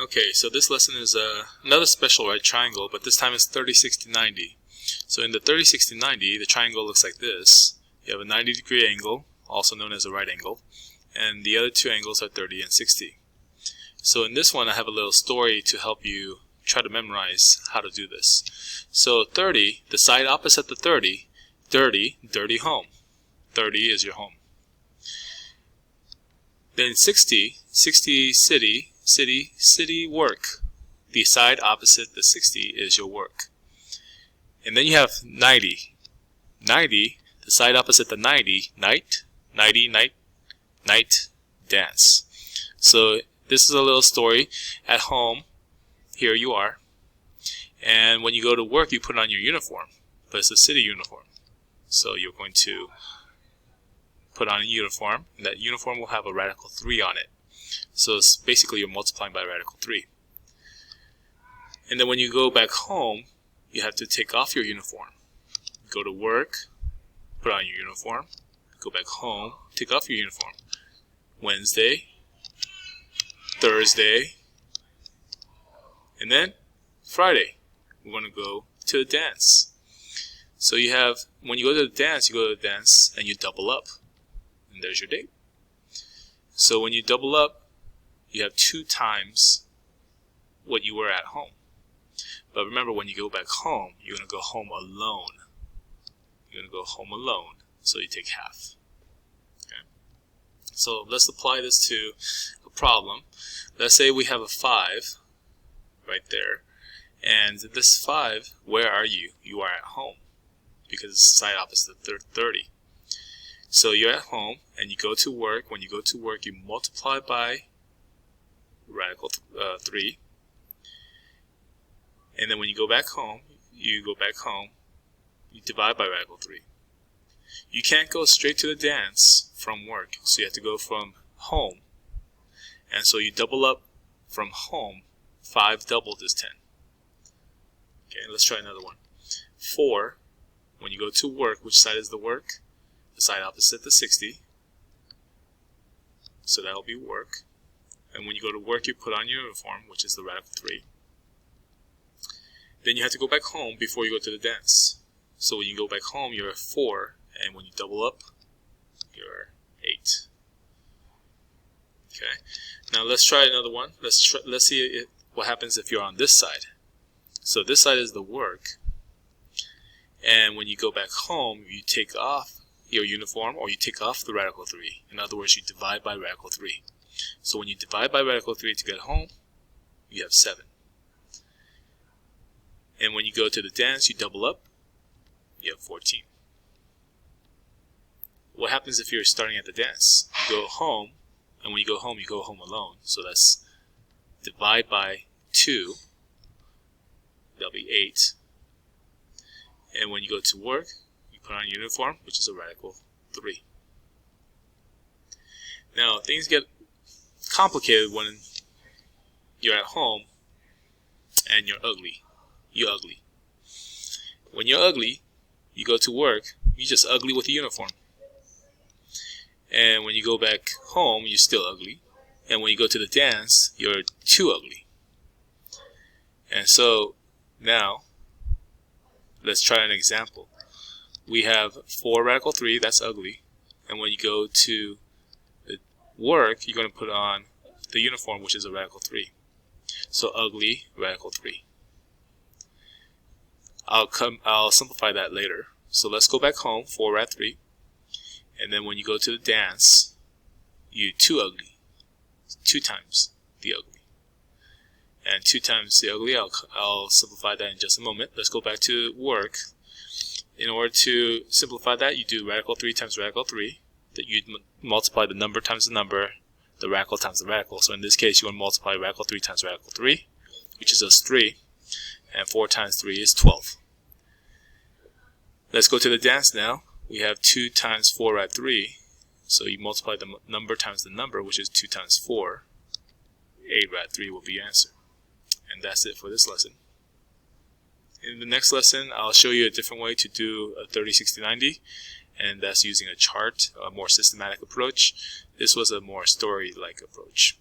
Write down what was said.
Okay, so this lesson is another special right triangle, but this time it's 30, 60, 90. So in the 30, 60, 90, the triangle looks like this. You have a 90-degree angle, also known as a right angle, and the other two angles are 30 and 60. So in this one, I have a little story to help you try to memorize how to do this. So 30, the side opposite the 30, dirty, dirty home. 30 is your home. Then 60, 60, city, city, city, work. The side opposite the 60 is your work. And then you have 90. 90, the side opposite the 90, night, 90, night, night, dance. So this is a little story. At home, here you are. And when you go to work, you put on your uniform. But it's a city uniform. So you're going to put on a uniform, and that uniform will have a radical 3 on it. So it's basically you're multiplying by radical 3. And then when you go back home, you have to take off your uniform. Go to work, put on your uniform, go back home, take off your uniform. Wednesday, Thursday, and then Friday. We're going to go to the dance. So you have, when you go to the dance, and you double up. And there's your date. So when you double up, you have 2 times what you were at home. But remember, when you go back home, you're going to go home alone. You're going to go home alone. So you take half. Okay. So let's apply this to a problem. Let's say we have a 5 right there. And this 5, where are you? You are at home. Because it's the side opposite the 30. So you're at home and you go to work. When you go to work, you multiply by radical 3. And then when you go back home, you divide by radical 3. You can't go straight to the dance from work. So you have to go from home. And so you double up from home. 5 doubled is 10. Okay, let's try another one. 4, when you go to work, which side is the work? The side opposite the 60. So that will be work. And when you go to work, you put on your uniform, which is the radical 3. Then you have to go back home before you go to the dance. So when you go back home, you're at 4. And when you double up, you're 8. Okay. Now let's try another one. Let's see what happens if you're on this side. So this side is the work. And when you go back home, you take off your uniform, or you take off the radical 3. In other words, you divide by radical 3. So when you divide by radical 3 to get home, you have 7. And when you go to the dance, you double up, you have 14. What happens if you're starting at the dance? You go home, and when you go home alone. So that's divide by 2, that'll be 8. And when you go to work, you put on your uniform, which is a radical 3. Now, things get complicated when you're at home and you're ugly. You're ugly. When you're ugly, you go to work, you're just ugly with a uniform. And when you go back home, you're still ugly. And when you go to the dance, you're too ugly. And so, now, let's try an example. We have 4 radical 3, that's ugly. And when you go to the work, you're going to put on the uniform, which is a radical 3. So ugly, radical 3. I'll simplify that later. So let's go back home, 4 rad 3. And then when you go to the dance, you're too ugly. 2 times the ugly. And 2 times the ugly, I'll simplify that in just a moment. Let's go back to work. In order to simplify that, you do radical 3 times radical 3. That you multiply the number times the number, the radical times the radical. So in this case, you want to multiply radical 3 times radical 3, which is just 3. And 4 times 3 is 12. Let's go to the dance now. We have 2 times 4 rad 3. So you multiply the number times the number, which is 2 times 4. 8 rad 3 will be your answer. And that's it for this lesson. In the next lesson, I'll show you a different way to do a 30, 60, 90. And that's using a chart, a more systematic approach. This was a more story-like approach.